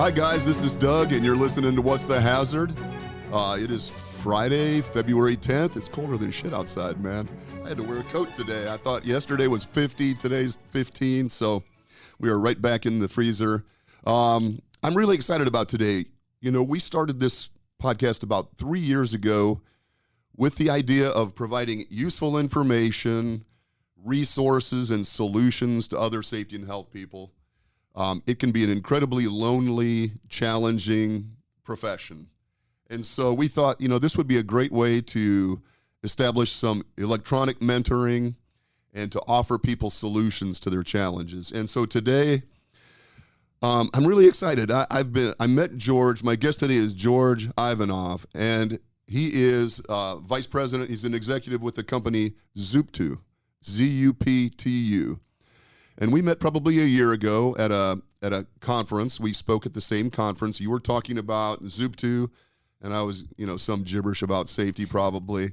Hi guys, this is Doug, and you're listening to What's the Hazard? It is Friday, February 10th. It's colder than shit outside, man. I had to wear a coat today. I thought yesterday was 50, today's 15, so we are right back in the freezer. I'm really excited about today. You know, we started this podcast about 3 years ago with the idea of providing useful information, resources, and solutions to other safety and health people. It can be an incredibly lonely, challenging profession. And so we thought, you know, this would be a great way to establish some electronic mentoring and to offer people solutions to their challenges. And so today, I'm really excited. I met George. My guest today is Georgi Ivanov, and he is vice president. He's an executive with the company Zuptu, Z-U-P-T-U. And we met probably a year ago at a conference. We spoke at the same conference. You were talking about Zuptu, and I was, you know, some gibberish about safety probably.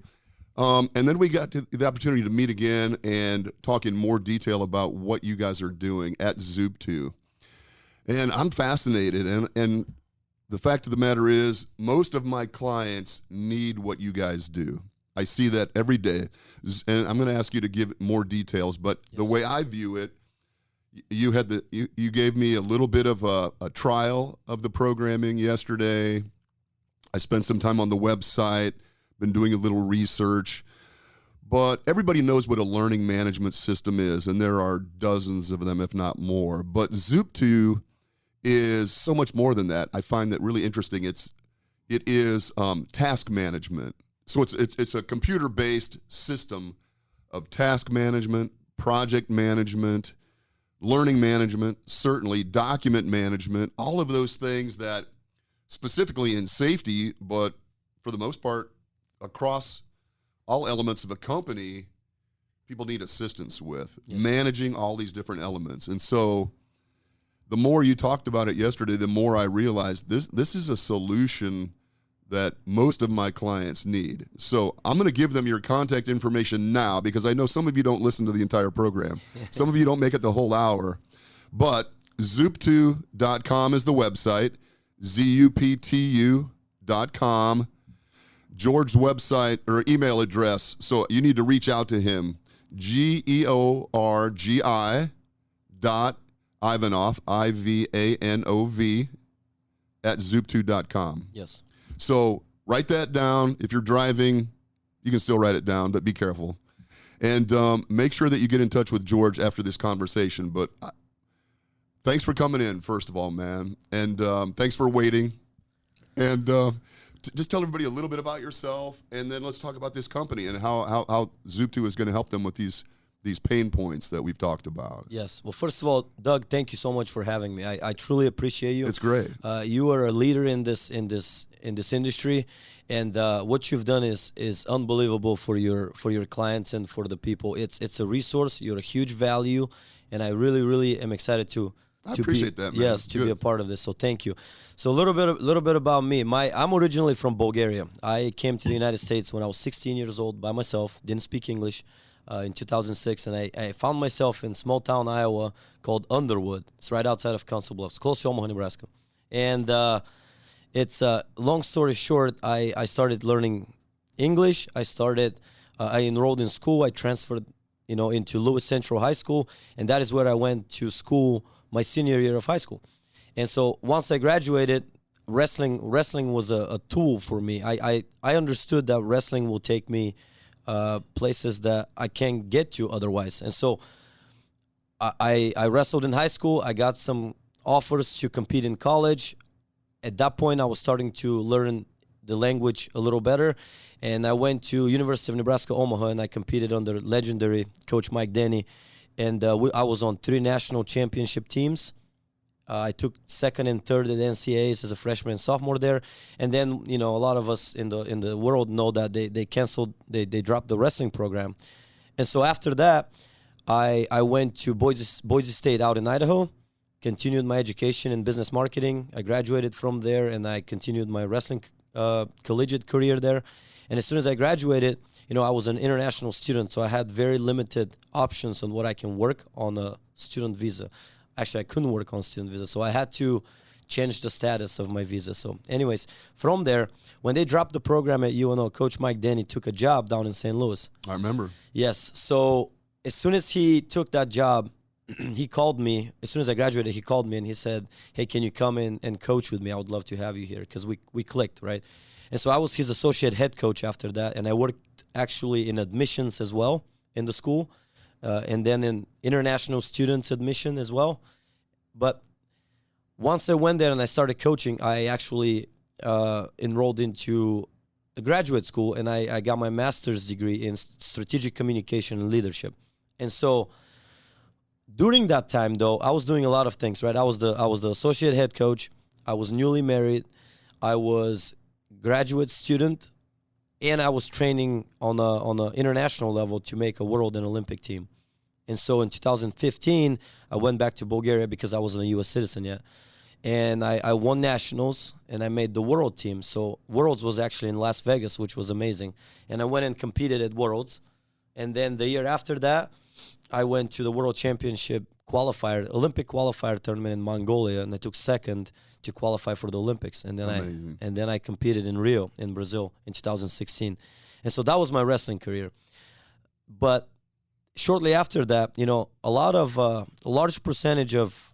And then we got the opportunity to meet again and talk in more detail about what you guys are doing at Zuptu. And I'm fascinated. And the fact of the matter is, most of my clients need what you guys do. I see that every day. And I'm going to ask you to give more details, but yes. The way I view it, you gave me a little bit of a trial of the programming yesterday. I spent some time on the website, been doing a little research, but everybody knows what a learning management system is, and there are dozens of them, if not more. But Zuptu is so much more than that. I find that really interesting. It is task management. So it's a computer-based system of task management, project management, learning management, certainly document management, all of those things that specifically in safety, but for the most part, across all elements of a company, people need assistance with managing all these different elements. And so the more you talked about it yesterday, the more I realized this is a solution that most of my clients need. So I'm going to give them your contact information now because I know some of you don't listen to the entire program. Some of you don't make it the whole hour. But Zuptu.com is the website, Zuptu.com. George's website or email address, so you need to reach out to him, Georgi.Ivanov, I-V-A-N-O-V, at Zuptu.com. Yes. So write that down. If you're driving, you can still write it down, but be careful. And make sure that you get in touch with George after this conversation. But thanks for coming in, first of all, man. And thanks for waiting. And just tell everybody a little bit about yourself, and then let's talk about this company and how Zuptu is going to help them with these pain points that we've talked about. Yes. Well, first of all, Doug, thank you so much for having me. I truly appreciate you. It's great. You are a leader in this industry, and what you've done is unbelievable for your clients and for the people. It's a resource. You're a huge value, and I really am excited to appreciate that, man. Yes, to be a part of this. So thank you. So a little bit about me. I'm originally from Bulgaria. I came to the United States when I was 16 years old by myself. Didn't speak English. In 2006, and I found myself in small town Iowa called Underwood. It's right outside of Council Bluffs, close to Omaha, Nebraska. And it's long story short, I started learning English. I enrolled in school. I transferred, into Lewis Central High School, and that is where I went to school my senior year of high school. And so once I graduated, wrestling was a tool for me. I understood that wrestling will take me places that I can't get to otherwise. And so I wrestled in high school. I got some offers to compete in college. At that point, I was starting to learn the language a little better. And I went to University of Nebraska, Omaha, and I competed under legendary Coach Mike Danni. And I was on 3 national championship teams. I took second and third at NCAAs as a freshman and sophomore there, and then a lot of us in the world know that they canceled, they dropped the wrestling program, and so after that, I went to Boise State out in Idaho, continued my education in business marketing. I graduated from there, and I continued my wrestling collegiate career there. And as soon as I graduated, I was an international student, so I had very limited options on what I can work on a student visa. Actually, I couldn't work on student visa, so I had to changed the status of my visa. So anyways, from there, when they dropped the program at UNO, Coach Mike Danni took a job down in St. Louis. I remember. Yes. So as soon as he took that job, he called me. As soon as I graduated, he called me and he said, hey, can you come in and coach with me? I would love to have you here, because we clicked, right? And so I was his associate head coach after that, and I worked actually in admissions as well in the school, and then in international students admission as well. But once I went there and I started coaching, I actually enrolled into a graduate school, and I got my master's degree in strategic communication and leadership. And so during that time, though, I was doing a lot of things, right? I was the associate head coach. I was newly married. I was graduate student, and I was training on a international level to make a world and Olympic team. And so in 2015, I went back to Bulgaria because I wasn't a U.S. citizen yet. And I won nationals, and I made the world team. So Worlds was actually in Las Vegas, which was amazing. And I went and competed at Worlds. And then the year after that, I went to the World Championship qualifier, Olympic qualifier tournament in Mongolia, and I took second to qualify for the Olympics. And then I competed in Rio in Brazil in 2016. And so that was my wrestling career. But shortly after that, you know, a large percentage of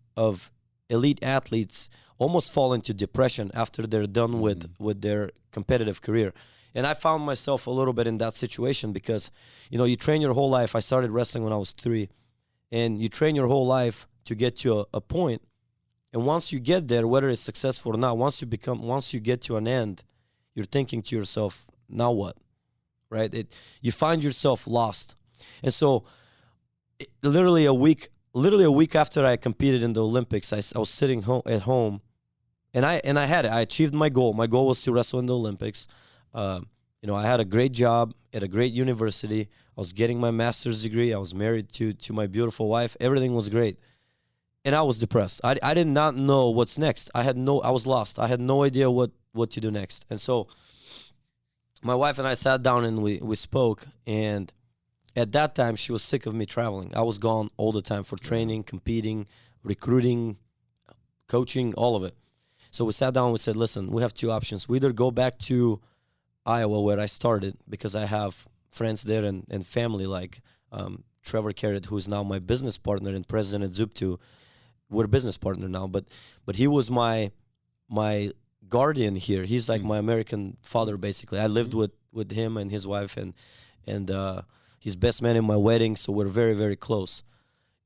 elite athletes almost fall into depression after they're done with their competitive career. And I found myself a little bit in that situation because, you know, you train your whole life. I started wrestling when I was 3, and you train your whole life to get to a point. And once you get there, whether it's successful or not, once you get to an end, you're thinking to yourself, now what, right? You find yourself lost. And so literally a week after I competed in the Olympics, I was sitting at home, and I had it. I achieved my goal. My goal was to wrestle in the Olympics. You know, I had a great job at a great university. I was getting my master's degree. I was married to my beautiful wife. Everything was great. And I was depressed. I did not know what's next. I was lost. I had no idea what to do next. And so my wife and I sat down and we spoke. And at that time, she was sick of me traveling. I was gone all the time for training, competing, recruiting, coaching, all of it. So we sat down and we said, listen, we have 2 options. We either go back to Iowa, where I started, because I have friends there and family like Trevor Carrot, who is now my business partner and president at Zuptu. We're business partner now, but he was my guardian here. He's like my American father, basically. I lived with him and his wife, and he's best man in my wedding, so we're very, very close.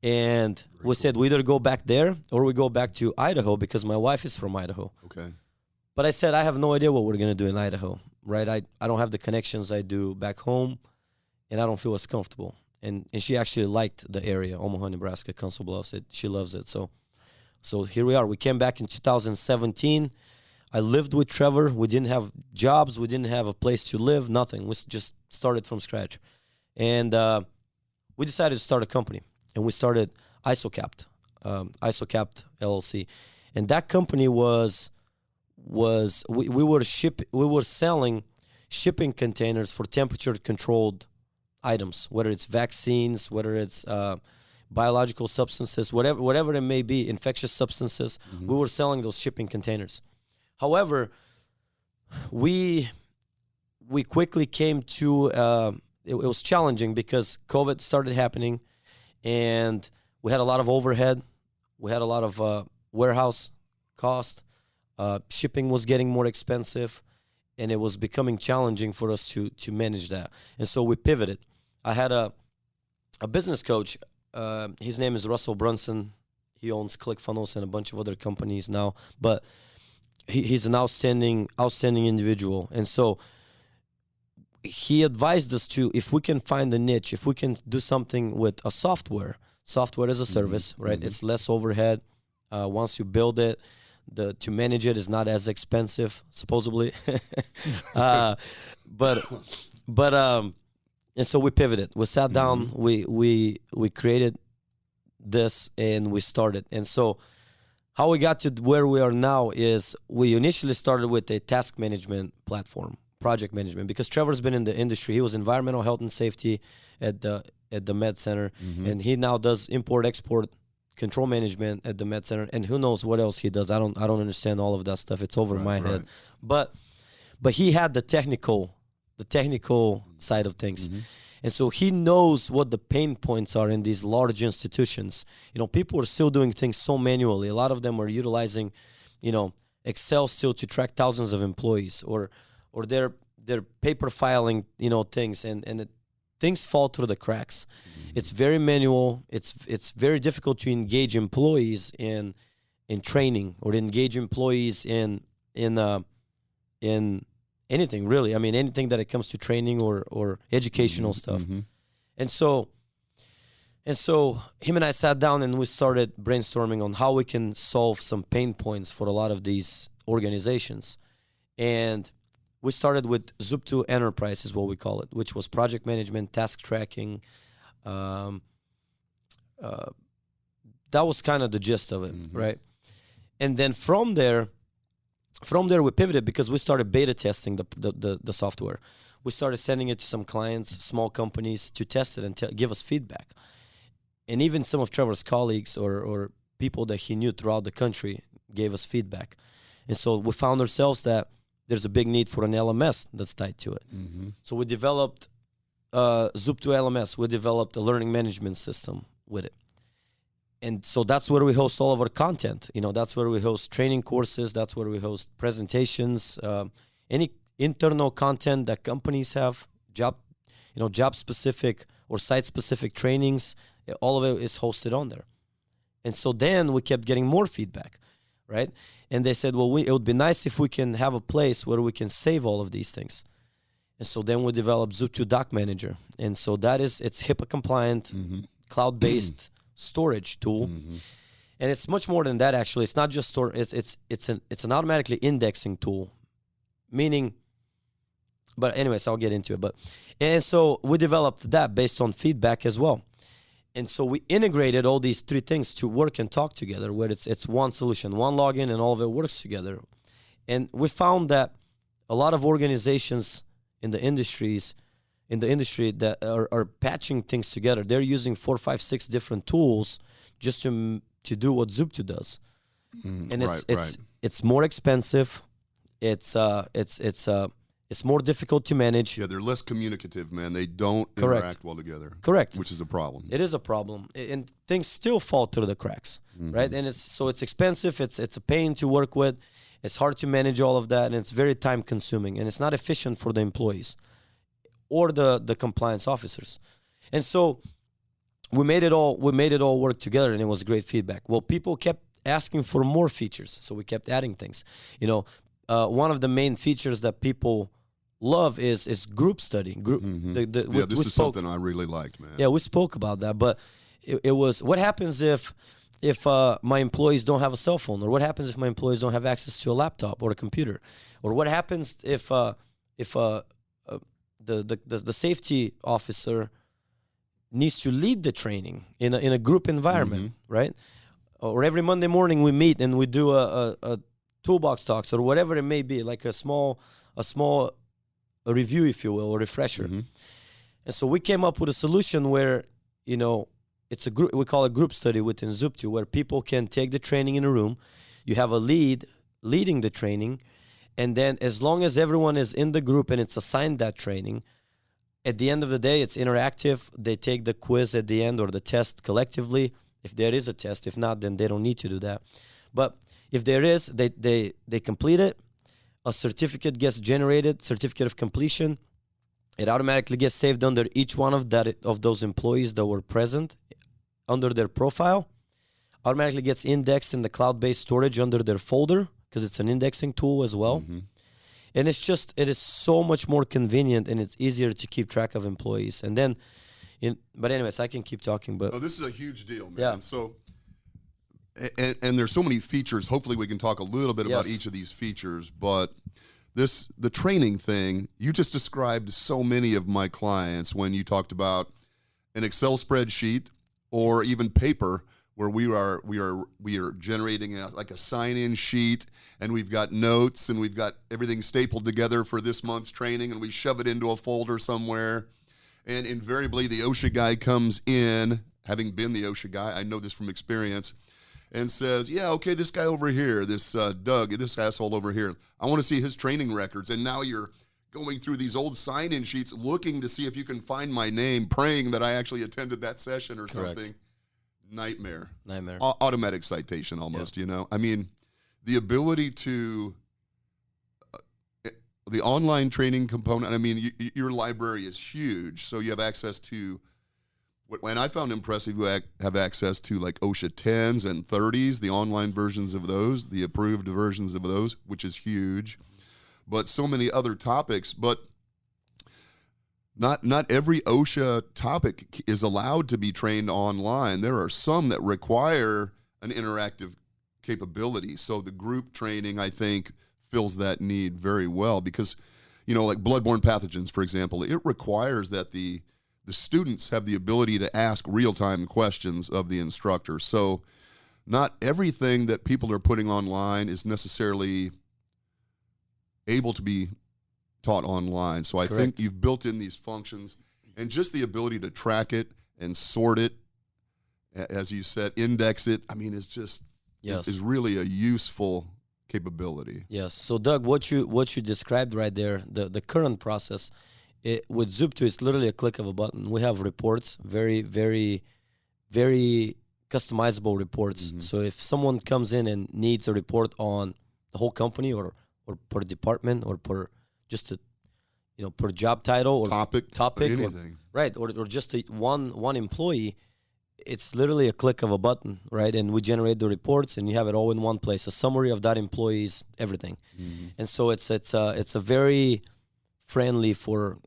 And we said we either go back there or we go back to Idaho, because my wife is from Idaho. Okay. But I said, I have no idea what we're going to do in Idaho, right? I don't have the connections I do back home, and I don't feel as comfortable. And she actually liked the area, Omaha, Nebraska, Council Bluffs. She loves it. So here we are. We came back in 2017. I lived with Trevor. We didn't have jobs. We didn't have a place to live, nothing. We just started from scratch. And we decided to start a company. And we started ISOCAPT LLC. And that company we were selling shipping containers for temperature controlled items, whether it's vaccines, whether it's biological substances, whatever it may be, infectious substances. We were selling those shipping containers. However, we quickly came to it was challenging because COVID started happening, and we had a lot of overhead. We had a lot of warehouse cost. Shipping was getting more expensive, and it was becoming challenging for us to manage that. And so we pivoted. I had a business coach. His name is Russell Brunson. He owns ClickFunnels and a bunch of other companies now. But he's an outstanding individual. And so he advised us to, if we can find a niche, if we can do something with a software as a service, right? It's less overhead. Once you build it, to manage it is not as expensive, supposedly. And so we pivoted. We sat down. We created this, and we started. And so how we got to where we are now is we initially started with a task management platform, project management, because Trevor's been in the industry. He was environmental health and safety at the Med Center, and he now does import-export control management at the Med Center, and who knows what else he does. I don't understand all of that stuff. It's over my head. But he had the technical side of things. And so he knows what the pain points are in these large institutions. You know, people are still doing things so manually. A lot of them are utilizing, you know, Excel still to track thousands of employees, or they're paper filing, you know, things, and things fall through the cracks. It's very manual. It's very difficult to engage employees in training, or to engage employees in anything really. I mean, anything that it comes to training or educational stuff. And so him and I sat down and we started brainstorming on how we can solve some pain points for a lot of these organizations. And we started with Zuptu Enterprise is what we call it, which was project management, task tracking. That was kind of the gist of it, right? And then from there we pivoted because we started beta testing the software. We started sending it to some clients, small companies, to test it and give us feedback. And even some of Trevor's colleagues or people that he knew throughout the country gave us feedback. And so we found ourselves that there's a big need for an LMS that's tied to it. So we developed Zuptu LMS. We developed a learning management system with it. And so that's where we host all of our content. You know, that's where we host training courses. That's where we host presentations, any internal content that companies have, job-specific or site-specific trainings. All of it is hosted on there. And so then we kept getting more feedback, right? And they said, well, it would be nice if we can have a place where we can save all of these things. And so then we developed Zuptu Doc Manager. And so it's HIPAA compliant, cloud-based storage tool. And it's much more than that, actually. It's not just store. It's an automatically indexing tool, meaning. But anyways, I'll get into it. And so we developed that based on feedback as well. And so we integrated all these three things to work and talk together, where it's one solution, one login, and all of it works together. And we found that a lot of organizations in the industry that are patching things together, they're using 4, 5, 6 different tools just to do what Zuptu does. And it's more expensive. It's more difficult to manage. Yeah, they're less communicative, man. They don't interact well together. Correct. Which is a problem. It is a problem. And things still fall through the cracks, right? And it's expensive. It's a pain to work with. It's hard to manage all of that, and it's very time consuming, and it's not efficient for the employees or the compliance officers. And so we made it all work together, and it was great feedback. Well, people kept asking for more features, so we kept adding things. You know, one of the main features that people love is group study. This is something I really liked, man. Yeah, we spoke about that, but it was what happens if my employees don't have a cell phone, or what happens if my employees don't have access to a laptop or a computer, or what happens if the safety officer needs to lead the training in a group environment, right? Or every Monday morning we meet and we do a toolbox talks or whatever it may be, like a small review, if you will, or refresher. And so we came up with a solution where, you know, it's a group. We call it group study within Zuptu, where people can take the training in a room. You have a lead leading the training, and then as long as everyone is in the group and it's assigned that training, at the end of the day, it's interactive. They take the quiz at the end or the test collectively, if there is a test. If not, then they don't need to do that. But if there is, they complete it. A certificate gets generated, certificate of completion. It automatically gets saved under each one of those employees that were present under their profile. Automatically gets indexed in the cloud-based storage under their folder, because it's an indexing tool as well. And it is so much more convenient, and it's easier to keep track of employees. And then, but anyways, I can keep talking. But this is a huge deal, man. Yeah. So, and there's so many features. Hopefully, we can talk a little bit about each of these features. But the training thing, you just described so many of my clients when you talked about an Excel spreadsheet or even paper, where we are generating like a sign-in sheet, and we've got notes and we've got everything stapled together for this month's training, and we shove it into a folder somewhere, and invariably the OSHA guy comes in, having been the OSHA guy, I know this from experience, and says, yeah, okay, this guy over here, this Doug, this asshole over here, I want to see his training records. And now you're going through these old sign-in sheets looking to see if you can find my name, praying that I actually attended that session or Correct. something. Nightmare. Automatic citation almost, I mean, the ability to, the online training component, I mean, your library is huge, so you have access to, when I found impressive, you have access to like OSHA 10s and 30s, the online versions of those, the approved versions of those, which is huge, but so many other topics, but not every OSHA topic is allowed to be trained online. There are some that require an interactive capability. So the group training, I think, fills that need very well because, like bloodborne pathogens, for example, it requires that the students have the ability to ask real-time questions of the instructor. So not everything that people are putting online is necessarily able to be taught online. So I think you've built in these functions and just the ability to track it and sort it, as you said, index it, I mean, it's just is really a useful capability. Yes. So Doug, what you described right there, the current process, with Zuptu, it's literally a click of a button. We have reports, very, very, very customizable reports. Mm-hmm. So if someone comes in and needs a report on the whole company or per department or per just a, per job title or topic anything. Or just one employee, it's literally a click of a button, right? And we generate the reports, and you have it all in one place. A summary of that employee's everything, and so it's a very friendly for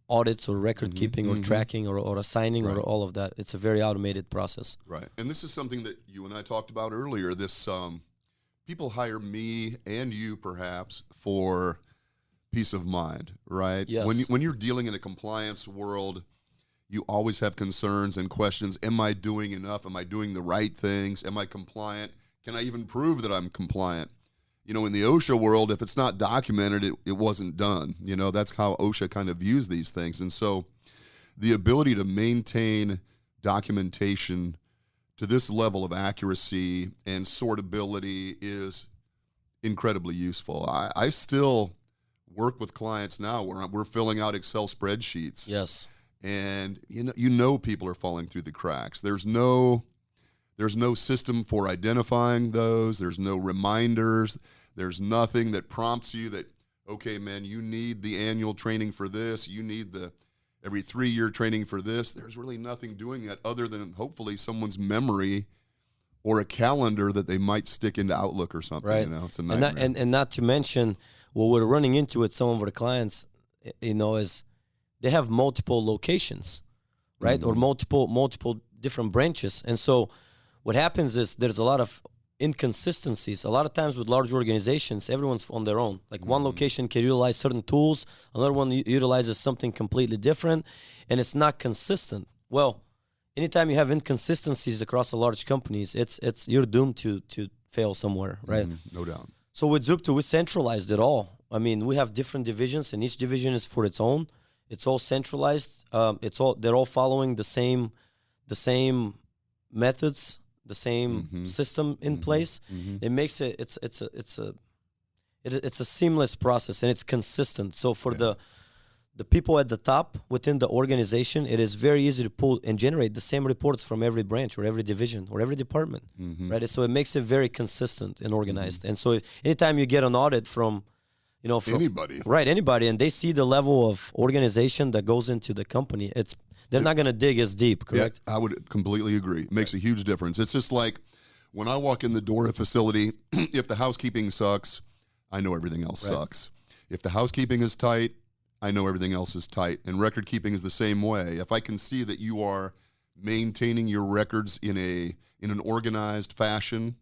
audits or record keeping or tracking or assigning or all of that. It's a very automated process. Right, and this is something that you and I talked about earlier. This people hire me and you perhaps for peace of mind, right? Yes. When you're dealing in a compliance world, you always have concerns and questions. Am I doing enough? Am I doing the right things? Am I compliant? Can I even prove that I'm compliant? In the OSHA world, if it's not documented, it wasn't done. That's how OSHA kind of views these things. And so the ability to maintain documentation to this level of accuracy and sortability is incredibly useful. I still work with clients now where we're filling out Excel spreadsheets. Yes. And people are falling through the cracks. There's no system for identifying those. There's no reminders. There's nothing that prompts you that, okay, man, you need the annual training for this. You need the every 3-year training for this. There's really nothing doing that other than hopefully someone's memory or a calendar that they might stick into Outlook or something. Right. It's a nightmare. And not to mention what we're running into with some of our clients, is they have multiple locations, right? Or multiple different branches. And so what happens is there's a lot of inconsistencies. A lot of times with large organizations, everyone's on their own. Like one location can utilize certain tools, another one utilizes something completely different, and it's not consistent. Well, anytime you have inconsistencies across a large companies, it's you're doomed to fail somewhere, right? No doubt. So with Zuptu, we centralized it all. I mean, we have different divisions, and each division is for its own. It's all centralized. They're all following the same methods, the same system in place. It makes it's a seamless process, and it's consistent. So for the people at the top within the organization, it is very easy to pull and generate the same reports from every branch or every division or every department, right? So it makes it very consistent and organized. And so anytime you get an audit from anybody, and they see the level of organization that goes into the company, they're not going to dig as deep, correct? Yeah, I would completely agree. It makes a huge difference. It's just like when I walk in the door of a facility, if the housekeeping sucks, I know everything else sucks. If the housekeeping is tight, I know everything else is tight. And record keeping is the same way. If I can see that you are maintaining your records in an organized fashion,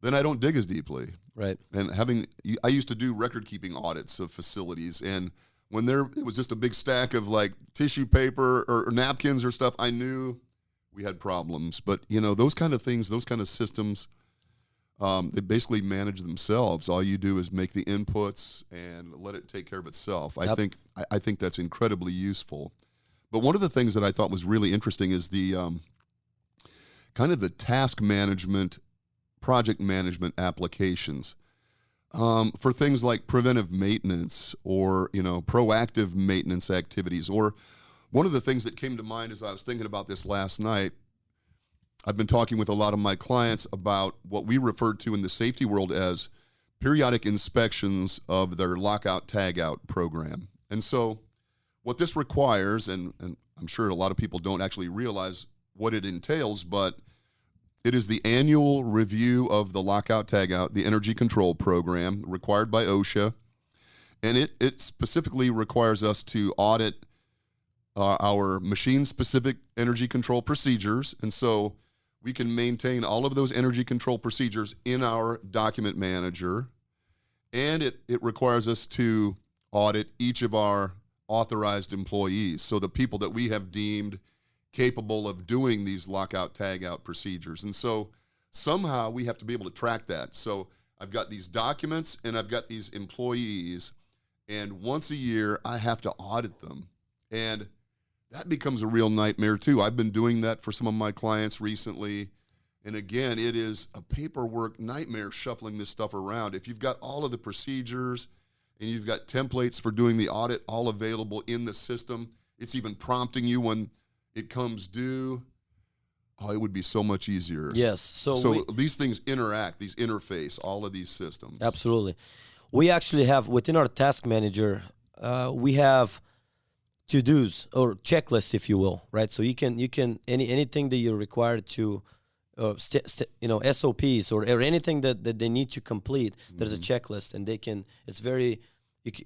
then I don't dig as deeply. Right. And I used to do record keeping audits of facilities, and when it was just a big stack of like tissue paper or napkins or stuff, I knew we had problems. But those kind of things, those kind of systems, they basically manage themselves. All you do is make the inputs and let it take care of itself. I think that's incredibly useful. But one of the things that I thought was really interesting is the kind of the task management, project management applications for things like preventive maintenance or, proactive maintenance activities. Or one of the things that came to mind as I was thinking about this last night, I've been talking with a lot of my clients about what we referred to in the safety world as periodic inspections of their lockout tagout program. And so what this requires, and I'm sure a lot of people don't actually realize what it entails, but it is the annual review of the lockout tagout, the energy control program required by OSHA. And it specifically requires us to audit our machine-specific energy control procedures. And so we can maintain all of those energy control procedures in our document manager. And it requires us to audit each of our authorized employees, so the people that we have deemed capable of doing these lockout tagout procedures. And so somehow we have to be able to track that. So I've got these documents and I've got these employees, and once a year I have to audit them. And that becomes a real nightmare too. I've been doing that for some of my clients recently. And again, it is a paperwork nightmare shuffling this stuff around. If you've got all of the procedures and you've got templates for doing the audit all available in the system, it's even prompting you when it comes due. Oh, it would be so much easier. Yes. So these things interact, these interface, all of these systems. Absolutely. We actually have, within our task manager, we have to-dos or checklists, if you will, right? So you can anything that you're required to, SOPs or anything that they need to complete. There's a checklist, and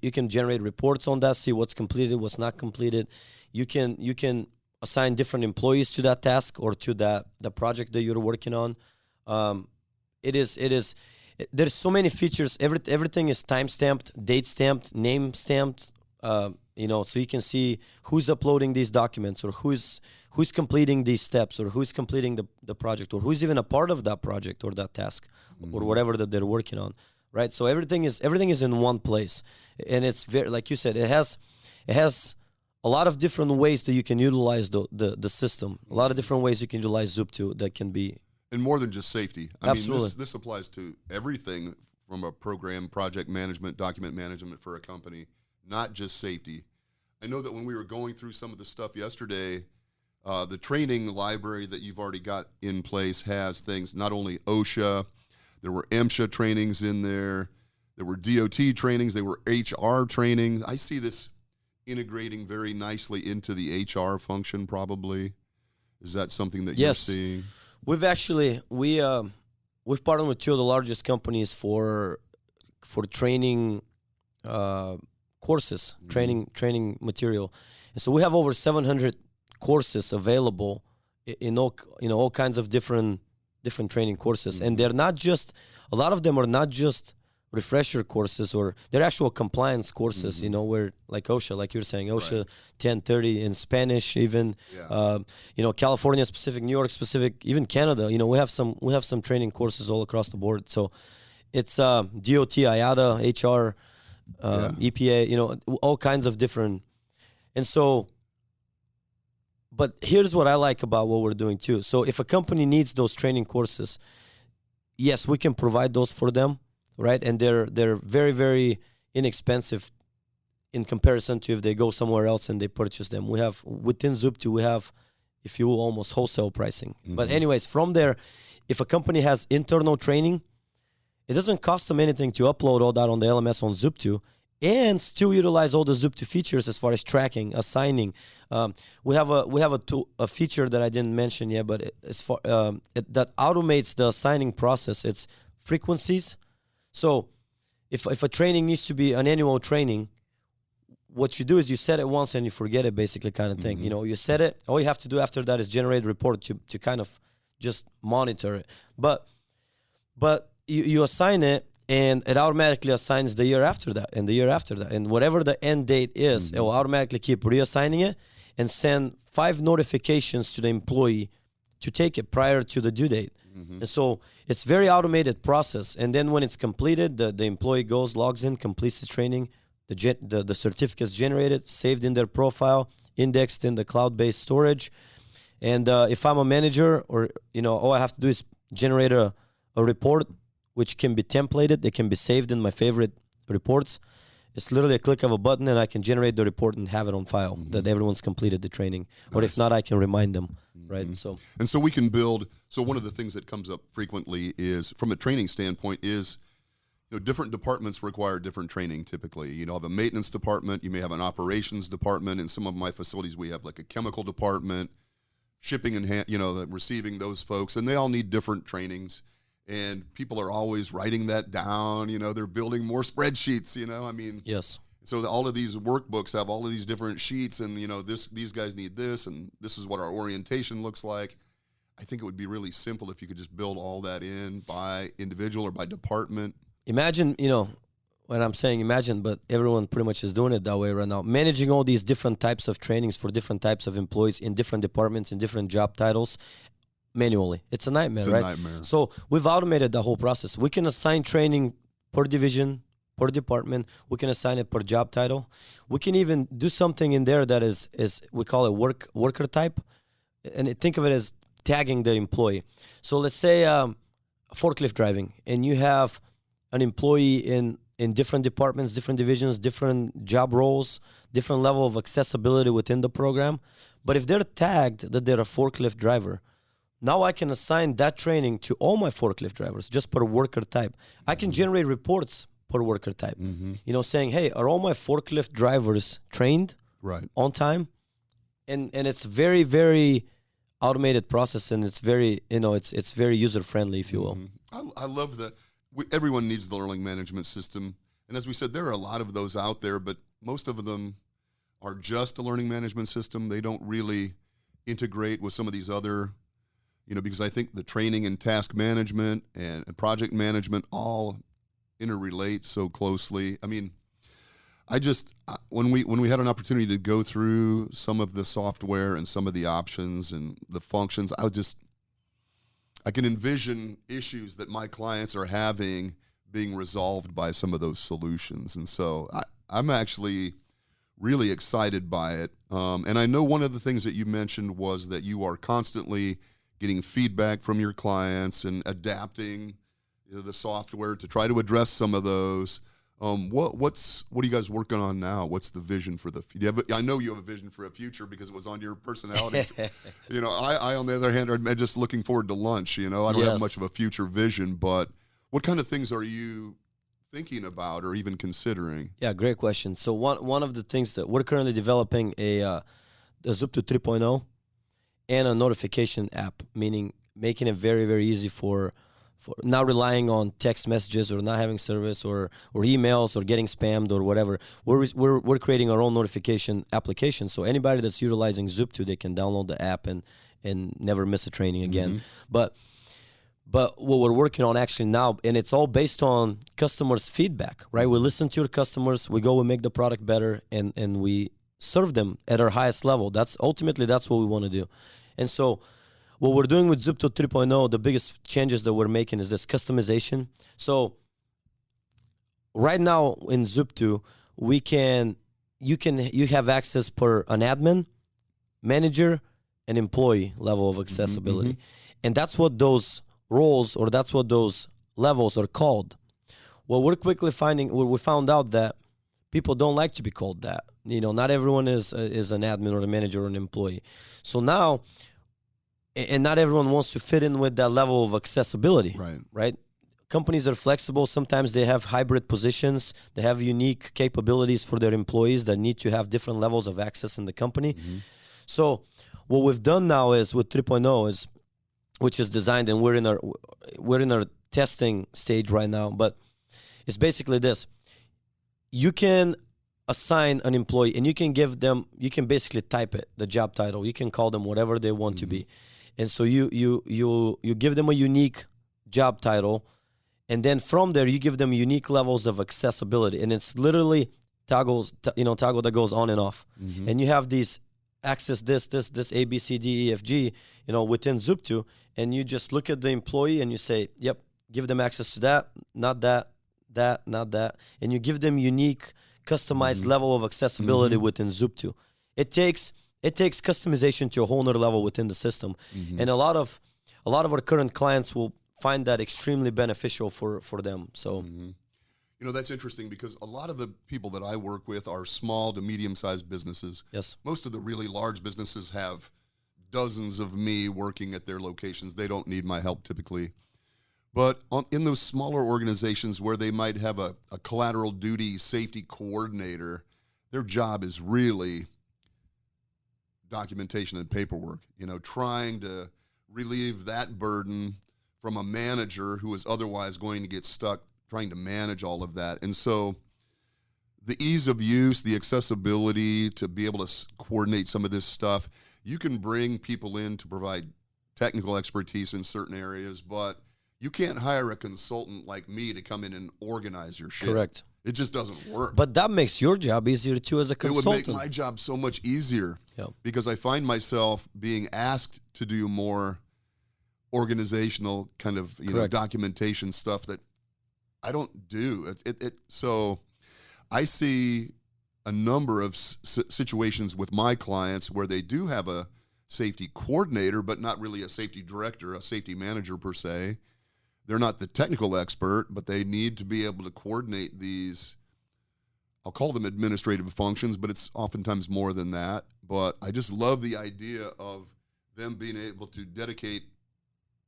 you can generate reports on that, see what's completed, what's not completed. You can assign different employees to that task or to the project that you're working on. There's so many features. Everything is time stamped, date stamped, name stamped. So you can see who's uploading these documents, or who's completing these steps, or who's completing the project, or who's even a part of that project or that task, or whatever that they're working on, right? So everything is in one place, and it's very, like you said, it has a lot of different ways that you can utilize the system. A lot of different ways you can utilize Zuptu that can be. And more than just safety. Absolutely. I mean, this applies to everything from a program, project management, document management for a company, not just safety. I know that when we were going through some of the stuff yesterday, the training library that you've already got in place has things, not only OSHA, there were MSHA trainings in there were DOT trainings, there were HR training. I see this integrating very nicely into the HR function probably. Is that something that you're seeing? We've actually, we've partnered with two of the largest companies for training courses, training material. And so we have over 700 courses available in all kinds of different training courses. And they're not just, a lot of them are not just refresher courses, or they're actual compliance courses, where, like OSHA, like you're saying, OSHA 1030 in Spanish, even, California specific, New York specific, even Canada, we have some training courses all across the board. So it's DOT, IATA, HR, EPA, all kinds of different. And so, but here's what I like about what we're doing too. So if a company needs those training courses, yes, we can provide those for them. Right, and they're very, very inexpensive in comparison to if they go somewhere else and they purchase them. We have, within Zuptu, we have, if you will, almost wholesale pricing. But anyways, from there, if a company has internal training, it doesn't cost them anything to upload all that on the LMS on Zuptu and still utilize all the Zuptu features as far as tracking, assigning. We have a feature that I didn't mention yet, but that automates the assigning process. It's frequencies. So if a training needs to be an annual training, what you do is you set it once and you forget it, basically, kind of thing. You set it. All you have to do after that is generate a report to kind of just monitor it. But you assign it, and it automatically assigns the year after that and the year after that. And whatever the end date is, it will automatically keep reassigning it and send 5 notifications to the employee to take it prior to the due date. And so it's very automated process. And then when it's completed, the employee goes, logs in, completes the training, the certificate's generated, saved in their profile, indexed in the cloud-based storage. And if I'm a manager, or all I have to do is generate a report, which can be templated. It can be saved in my favorite reports. It's literally a click of a button, and I can generate the report and have it on file that everyone's completed the training. Nice. Or if not, I can remind them, right? So we can build. So one of the things that comes up frequently is, from a training standpoint, is different departments require different training. Typically, you have a maintenance department, you may have an operations department. In some of my facilities, we have like a chemical department, shipping and receiving those folks, and they all need different trainings. And people are always writing that down. They're building more spreadsheets. Yes. So all of these workbooks have all of these different sheets, and these guys need this, and this is what our orientation looks like. I think it would be really simple if you could just build all that in by individual or by department. Imagine, when I'm saying imagine, but everyone pretty much is doing it that way right now. Managing all these different types of trainings for different types of employees in different departments, in different job titles, manually. It's a nightmare, right? It's a nightmare. So we've automated the whole process. We can assign training per division, per department. We can assign it per job title. We can even do something in there that is we call it worker type. And think of it as tagging the employee. So let's say forklift driving, and you have an employee in different departments, different divisions, different job roles, different level of accessibility within the program. But if they're tagged that they're a forklift driver, now I can assign that training to all my forklift drivers just per worker type. I can generate reports per worker type, saying, hey, are all my forklift drivers trained on time? And it's very, very automated process, and it's very, it's very user-friendly, if you will. I love that. Everyone needs the learning management system. And as we said, there are a lot of those out there, but most of them are just a learning management system. They don't really integrate with some of these other, because I think the training and task management and project management all interrelate so closely. I mean, when we had an opportunity to go through some of the software and some of the options and the functions, I can envision issues that my clients are having being resolved by some of those solutions. And so I'm actually really excited by it. And I know one of the things that you mentioned was that you are constantly getting feedback from your clients and adapting the software to try to address some of those. What are you guys working on now? What's the vision for I know you have a vision for a future because it was on your personality. I on the other hand am just looking forward to lunch. I don't have much of a future vision, but what kind of things are you thinking about or even considering? Yeah, great question. So one of the things that we're currently developing a Zuptu 3.0 and a notification app, meaning making it very, very easy for not relying on text messages or not having service or emails or getting spammed or whatever. We're creating our own notification application. So anybody that's utilizing Zuptu, they can download the app and never miss a training again. But what we're working on actually now, and it's all based on customers' feedback, right? We listen to your customers, we make the product better, and we serve them at our highest level. That's what we want to do. And so what we're doing with Zuptu 3.0, the biggest changes that we're making is this customization. So right now in Zuptu, you have access per an admin, manager, and employee level of accessibility. And that's what those roles, or that's what those levels are called. Well, we're quickly we found out that people don't like to be called that. Not everyone is an admin or a manager or an employee. So now, and not everyone wants to fit in with that level of accessibility, right? Companies are flexible. Sometimes they have hybrid positions. They have unique capabilities for their employees that need to have different levels of access in the company. So what we've done now is with 3.0 which is designed, and we're in our testing stage right now, but it's basically this. You can assign an employee, and you can basically type it, the job title. You can call them whatever they want to be. And so you give them a unique job title, and then from there you give them unique levels of accessibility, and it's literally toggle that goes on and off. And you have these access this A, B, C, D, E, F, G, within Zuptu, and you just look at the employee and you say, yep, give them access to that, not that, not that, and you give them unique, customized level of accessibility within Zuptu. it takes customization to a whole nother level within the system. And a lot of our current clients will find that extremely beneficial for them. So You know, that's interesting because a lot of the people that I work with are small to medium-sized businesses. yes, Most of the really large businesses have dozens of me working at their locations. They don't need my help typically. But in those smaller organizations where they might have a collateral duty safety coordinator, their job is really documentation and paperwork, you know, trying to relieve that burden from a manager who is otherwise going to get stuck trying to manage all of that. And so the ease of use, the accessibility to be able to coordinate some of this stuff, you can bring people in to provide technical expertise in certain areas, but you can't hire a consultant like me to come in and organize your shit. correct. It just doesn't work. But that makes your job easier too as a It consultant. would make my job so much easier Yeah. because I find myself being asked to do more organizational kind of, you know, Correct. documentation stuff that I don't do. So I see a number of situations with my clients where they do have a safety coordinator, but not really a safety director, a safety manager per se. They're not the technical expert, but they need to be able to coordinate these, I'll call them administrative functions, but it's oftentimes more than that. But I just love the idea of them being able to dedicate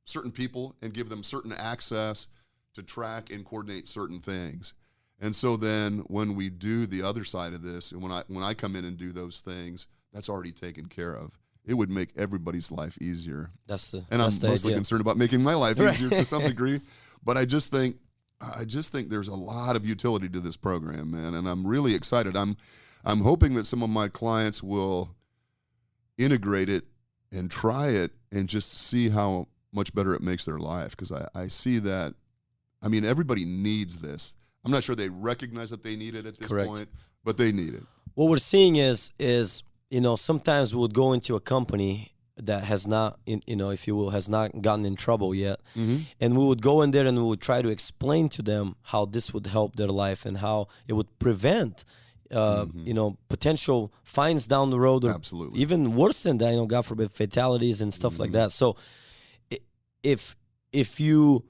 certain people and give them certain access to track and coordinate certain things. And so then when we do the other side of this, and when I come in and do those things, that's already taken care of. It would make everybody's life easier. And I'm mostly concerned about making my life easier to some degree. But I just think there's a lot of utility to this program, man, and I'm really excited. I'm hoping that some of my clients will integrate it and try it and just see how much better it makes their life, because I see that, I mean, everybody needs this. I'm not sure they recognize that they need it at this point, but they need it. What we're seeing is you know, sometimes we would go into a company that has not, you know, if you will, has not gotten in trouble yet. And we would go in there and we would try to explain to them how this would help their life and how it would prevent, you know, potential fines down the road, or Absolutely. even worse than that, you know, God forbid, fatalities and stuff like that. So if you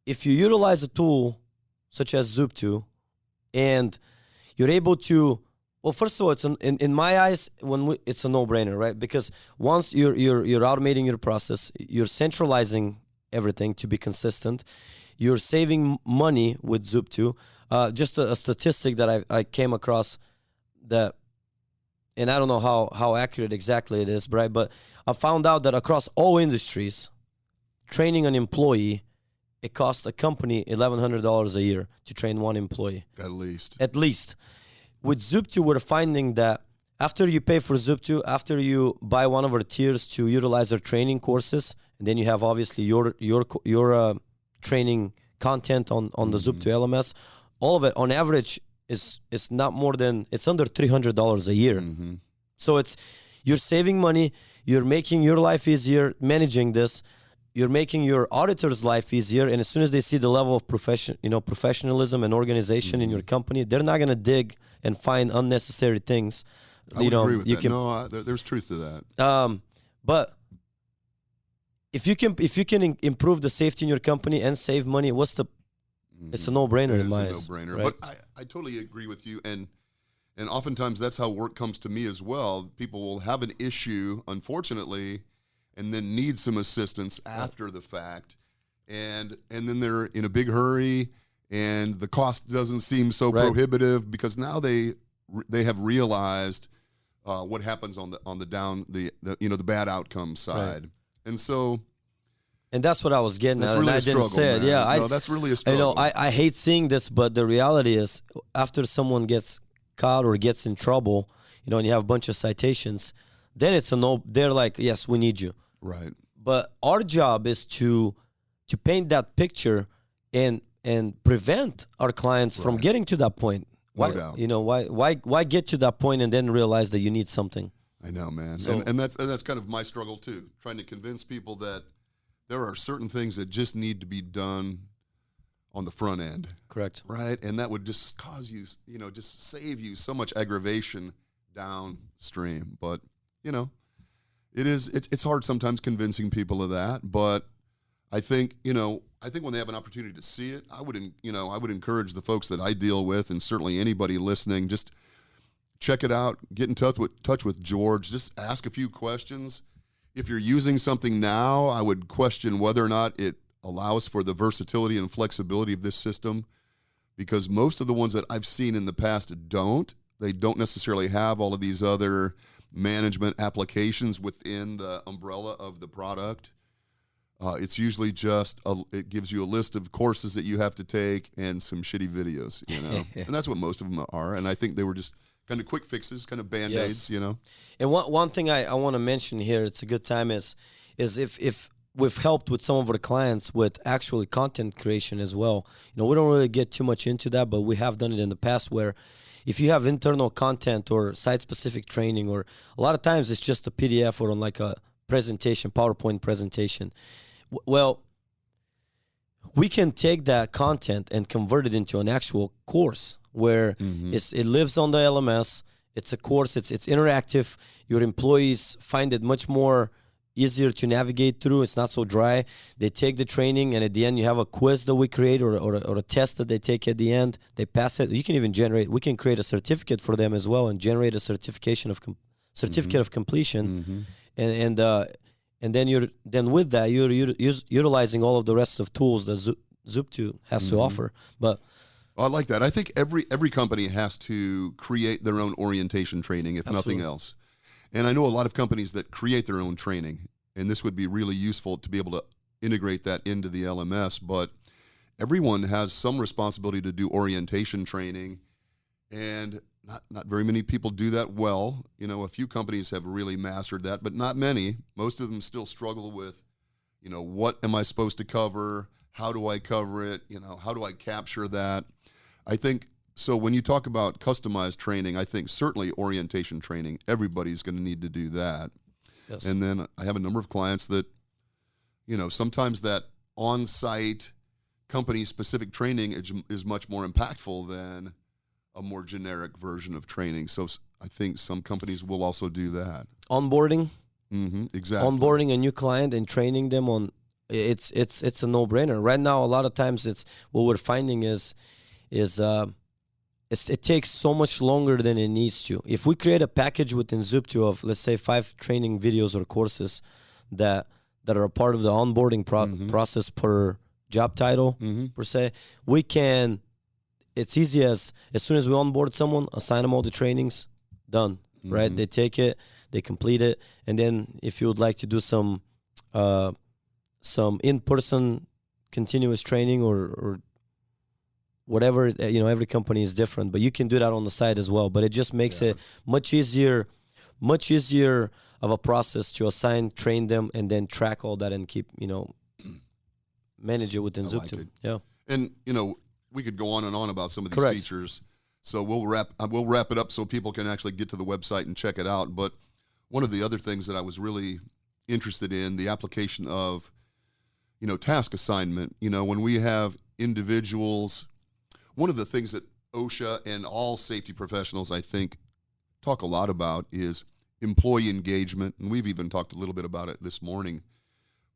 utilize a tool such as Zuptu and you're able to, well, first of all, it's in my eyes, it's a no-brainer, right? Because once you're automating your process, you're centralizing everything to be consistent. You're saving money with Zuptu. Just a statistic that I came across that, and I don't know how accurate exactly it is, right? But I found out that across all industries, training an employee, it costs a company $1,100 a year to train one employee. At least. At least. With Zuptu, we're finding that after you pay for Zuptu, after you buy one of our tiers to utilize our training courses, and then you have obviously your training content on the Zuptu LMS, all of it on average is not more than, it's under $300 a year. So you're saving money, you're making your life easier managing this, you're making your auditor's life easier, and as soon as they see the level of professionalism and organization in your company, they're not going to dig and find unnecessary things. I would agree with that. There's truth to that. But if you can improve the safety in your company and save money, it's a no-brainer in my eyes. It's a no-brainer. Right? But I totally agree with you, and oftentimes that's how work comes to me as well. People will have an issue, unfortunately, and then need some assistance after the fact, and then they're in a big hurry, and the cost doesn't seem so prohibitive because now they have realized what happens on the bad outcome side, and so. And that's what I was getting at, really and I didn't say it. Yeah, no, that's really a struggle. I hate seeing this, but the reality is, after someone gets caught or gets in trouble, and you have a bunch of citations, then it's a no. They're like, yes, we need you. Right. But our job is to paint that picture and prevent our clients from getting to that point. Why, no doubt. Why get to that point and then realize that you need something? I know, man. So, and that's kind of my struggle too, trying to convince people that there are certain things that just need to be done on the front end. Correct. Right? And that would just cause you, just save you so much aggravation downstream. But, you know, it's hard sometimes convincing people of that. But I think, you know, when they have an opportunity to see it, I would encourage the folks that I deal with, and certainly anybody listening, just check it out, get in touch with George, just ask a few questions. If you're using something now, I would question whether or not it allows for the versatility and flexibility of this system, because most of the ones that I've seen in the past don't. They don't necessarily have all of these other management applications within the umbrella of the product. It's usually just it gives you a list of courses that you have to take and some shitty videos, you know, and that's what most of them are. And I think they were just kind of quick fixes, kind of Band-Aids, you know. And one thing I want to mention here, it's a good time, is if we've helped with some of our clients with actually content creation as well. You know, we don't really get too much into that, but we have done it in the past where if you have internal content or site-specific training, or a lot of times it's just a PDF or on like a presentation, PowerPoint presentation. Well, we can take that content and convert it into an actual course where it lives on the LMS. It's a course. It's interactive. Your employees find it much more easier to navigate through. It's not so dry. They take the training, and at the end you have a quiz that we create or a test that they take at the end. They pass it. You can even we can create a certificate for them as well and generate a certificate of completion. And then with that, you're utilizing all of the rest of tools that Zuptu has to offer. But I like that. I think every company has to create their own orientation training, if nothing else. And I know a lot of companies that create their own training, and this would be really useful to be able to integrate that into the LMS. But everyone has some responsibility to do orientation training, and not very many people do that well. You know, a few companies have really mastered that, but not many. Most of them still struggle with, you know, what am I supposed to cover? How do I cover it? You know, how do I capture that? I think, so when you talk about customized training, I think certainly orientation training, everybody's going to need to do that. Yes. And then I have a number of clients that, you know, sometimes that on-site company-specific training is much more impactful than a more generic version of training. So I think some companies will also do that. Onboarding. Exactly. Onboarding a new client and training them on, it's a no-brainer. Right now, a lot of times it's what we're finding is it takes so much longer than it needs to. If we create a package within Zuptu of, let's say, 5 training videos or courses that are a part of the onboarding process per job title, per se, we can, it's easy as soon as we onboard someone, assign them all the trainings, done, right? They take it, they complete it, and then if you would like to do some in-person continuous training or whatever, you know, every company is different, but you can do that on the side as well. But it just makes it much easier of a process to assign, train them, and then track all that and keep, you know, manage it within Zuptu. Like it. Yeah. And, you know, we could go on and on about some of these features. So we'll wrap it up so people can actually get to the website and check it out. But one of the other things that I was really interested in, the application of, you know, task assignment. You know, when we have individuals, one of the things that OSHA and all safety professionals, I think, talk a lot about is employee engagement. And we've even talked a little bit about it this morning.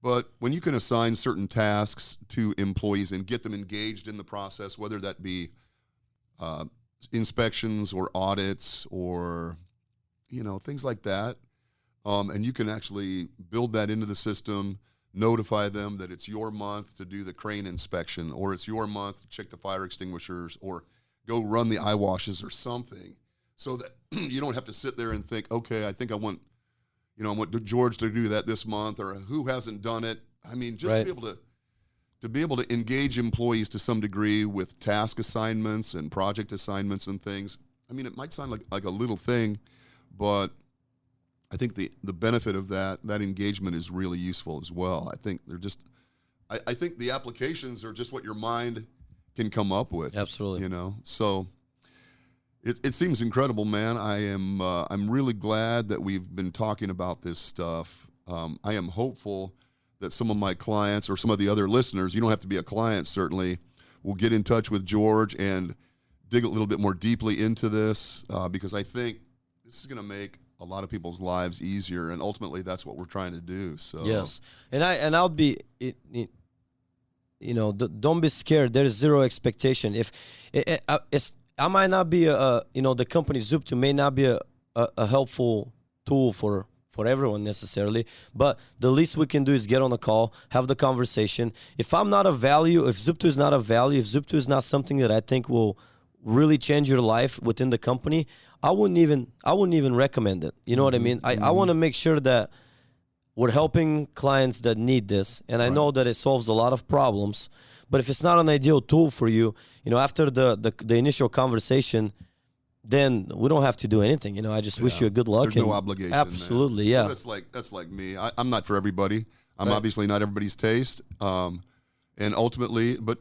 But when you can assign certain tasks to employees and get them engaged in the process, whether that be inspections or audits or, you know, things like that, and you can actually build that into the system, notify them that it's your month to do the crane inspection, or it's your month to check the fire extinguishers, or go run the eye washes or something, so that you don't have to sit there and think, okay, I think I want George to do that this month, or who hasn't done it. I mean, just to be able to engage employees to some degree with task assignments and project assignments and things. I mean, it might sound like a little thing, but I think the benefit of that engagement is really useful as well. I think I think the applications are just what your mind can come up with. Absolutely. You know, so it seems incredible, man. I'm really glad that we've been talking about this stuff. I am hopeful that some of my clients or some of the other listeners, you don't have to be a client certainly, will get in touch with George and dig a little bit more deeply into this, because I think this is going to make a lot of people's lives easier, and ultimately that's what we're trying to do. So yes, and I'll be, don't be scared. There is zero expectation. If I might not be the company Zuptu may not be a helpful tool for everyone necessarily, but the least we can do is get on a call, have the conversation. If I'm not of value, if Zuptu is not of value, if Zuptu is not something that I think will really change your life within the company, I wouldn't even recommend it. You know what I mean? I want to make sure that we're helping clients that need this, and I know that it solves a lot of problems. But if it's not an ideal tool for you, after the initial conversation, then we don't have to do anything. I just wish you a good luck. There's no obligation. Absolutely, man. yeah. Well, that's like me. I'm not for everybody. I'm obviously not everybody's taste. And ultimately, but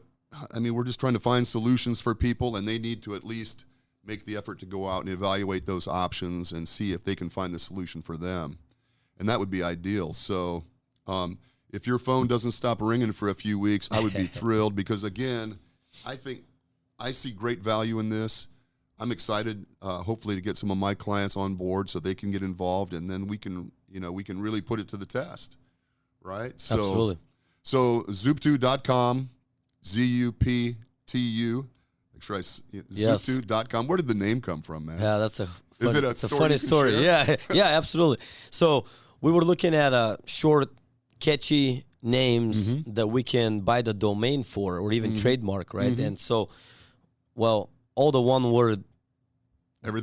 I mean, we're just trying to find solutions for people, and they need to at least make the effort to go out and evaluate those options and see if they can find the solution for them. And that would be ideal. So if your phone doesn't stop ringing for a few weeks, I would be thrilled because, again, I think I see great value in this. I'm excited, hopefully, to get some of my clients on board so they can get involved, and then we can really put it to the test, right? So, absolutely. So Zuptu.com, Zuptu. Make sure Zuptu.com. Where did the name come from, man? Yeah, that's it's a funny story. Share? Yeah, absolutely. So we were looking at short, catchy names that we can buy the domain for, or even trademark, right? And so, all the one-word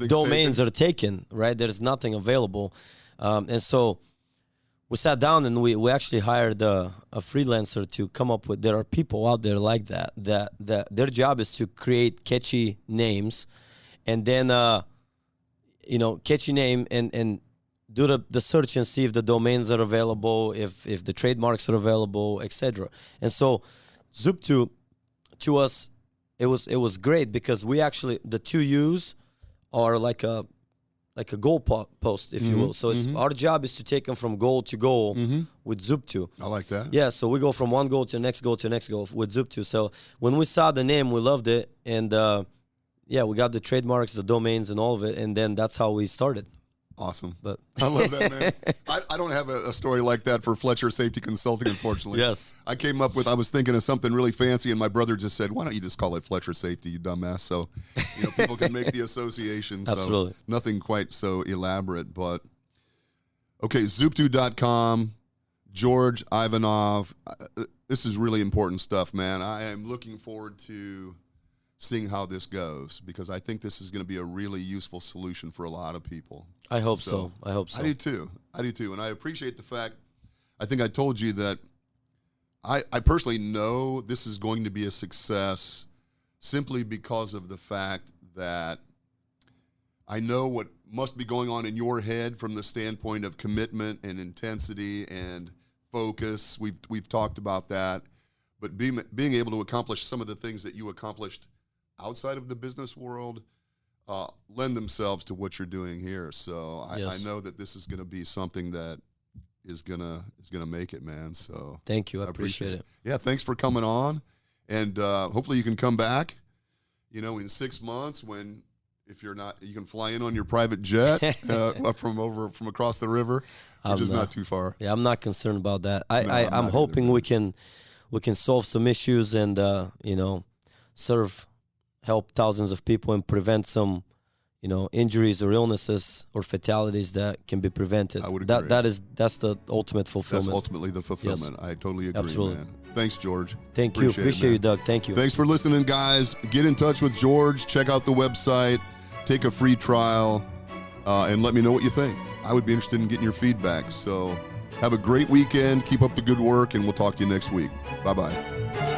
domains are taken, right? There's nothing available. And so we sat down and we actually hired a freelancer to come up with, there are people out there like that their job is to create catchy names and then, catchy name and do the search and see if the domains are available, if the trademarks are available, etc. And so Zuptu, to us, it was great because we actually, the two U's are like a goal post, if you will. So our job is to take them from goal to goal with Zuptu. I like that. Yeah, so we go from one goal to the next goal to the next goal with Zuptu. So when we saw the name, we loved it. And we got the trademarks, the domains, and all of it. And then that's how we started. Awesome. But I love that, man. I don't have a story like that for Fletcher Safety Consulting, unfortunately. Yes. I was thinking of something really fancy, and my brother just said, why don't you just call it Fletcher Safety, you dumbass? So, people can make the association. So absolutely. Nothing quite so elaborate, but okay, Zuptu.com, Georgi Ivanov. This is really important stuff, man. I am looking forward to seeing how this goes because I think this is going to be a really useful solution for a lot of people. I hope so. I do too. And I appreciate the fact, I think I told you that I personally know this is going to be a success simply because of the fact that I know what must be going on in your head from the standpoint of commitment and intensity and focus. We've talked about that. But being able to accomplish some of the things that you accomplished outside of the business world lend themselves to what you're doing here. So I know that this is going to be something that is gonna make it, man. So thank you. I appreciate it. Yeah, thanks for coming on, and hopefully you can come back. In 6 months if you're not, you can fly in on your private jet from across the river, which is not too far. Yeah, I'm not concerned about that. I'm hoping we can solve some issues and help thousands of people and prevent some, injuries or illnesses or fatalities that can be prevented. I would agree. That's the ultimate fulfillment. That's ultimately the fulfillment. Yes. I totally agree, absolutely. Man. Thanks, George. Thank you. Appreciate you, Doug. Thank you. Thanks for listening, guys. Get in touch with George. Check out the website. Take a free trial, and let me know what you think. I would be interested in getting your feedback. So have a great weekend. Keep up the good work, and we'll talk to you next week. Bye-bye.